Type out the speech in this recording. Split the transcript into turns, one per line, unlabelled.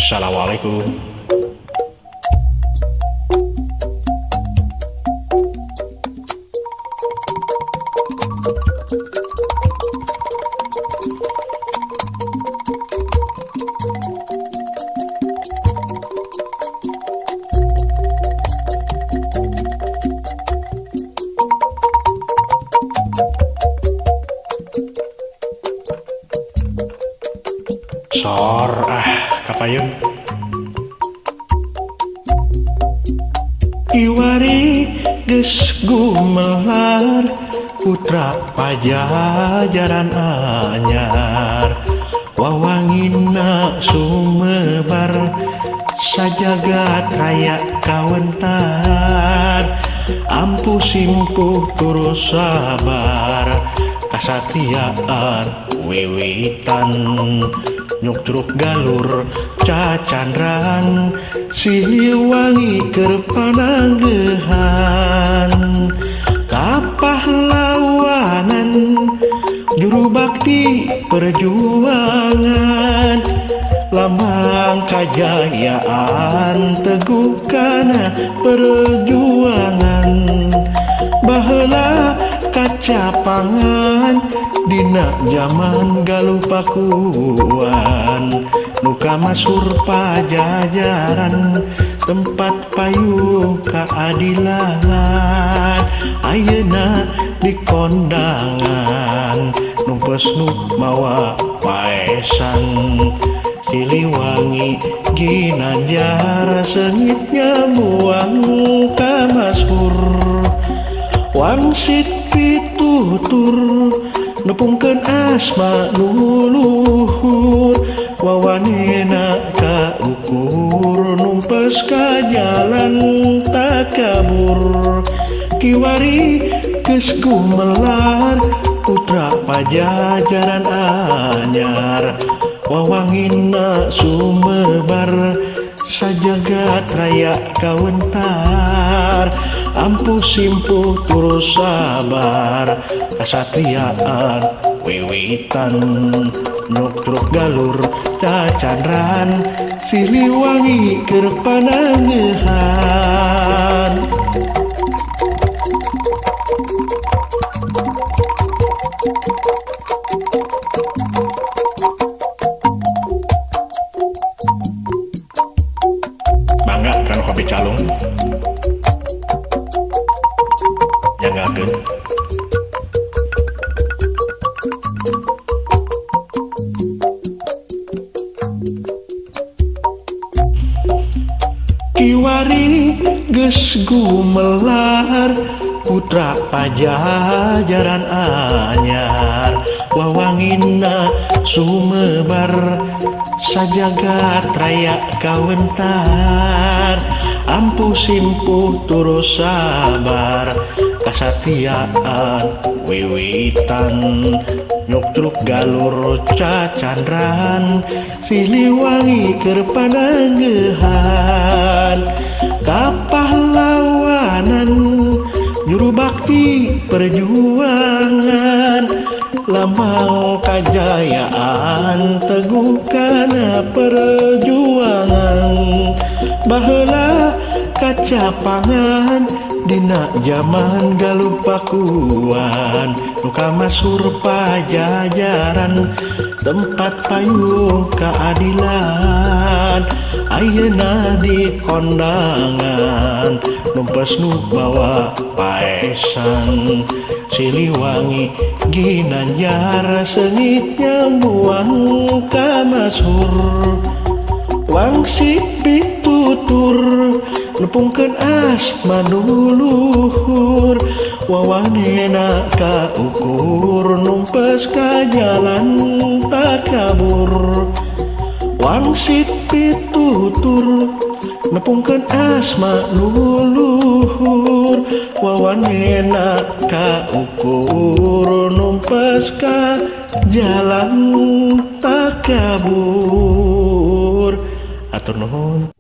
Assalamualaikum. Sor kapayun Iwari geus gumelar putra pajajaran anyar wawangina sumebar sajagat raya kawentar ampu simpuh turus sabar kasatiaan wiwitan nyukruk galur cacandran Siliwangi keur pananggehan kapahlawanan juru bakti perjuangan lambang kajayaan teguh kana perjuangan baheula kacapangan dina zaman galupakuan nuka masur pajajaran tempat payung keadilan ayeuna di kondangan numpes nu mawa paesan Siliwangi Ginanjar sengitnya buang kamasur wangsit pitutur nepungkeun asma nuluhur wawanena kaukur numpes ka jalan takabur kiwari geus gumelar putra pajajaran anyar wawangina sumebar sajagat raya kawentar ampu simpuh turus sabar kasatriaan wiwitan nukruk galur cacandran Siliwangi keur pananggehan bangga kan kopi calung nyanggakeun kiwari geus gumelar putra pajajaran anyar wawangina sumebar sajagat raya kawentar ampu simpuh turus sabar kasatiaan wiwitan nyukruk galur cacandran Siliwangi keur pananggehan kapahlawanan juru bakti perjuangan lambang kajayaan teguh kana perjuangan baheula kacapangan dina zaman galupakuan nuka masur pajajaran tempat payung keadilan ayeuna di kondangan numpes nu bawa paesan Siliwangi Ginanjar sengitnya buang kamasur wangsit pitutur nepungkeun asma nuluhur wawanena kaukur numpes ka jalan takabur wangsit pitutur nepungkeun asma nuluhur wawanena kaukur numpes ka jalan takabur atur nuhun.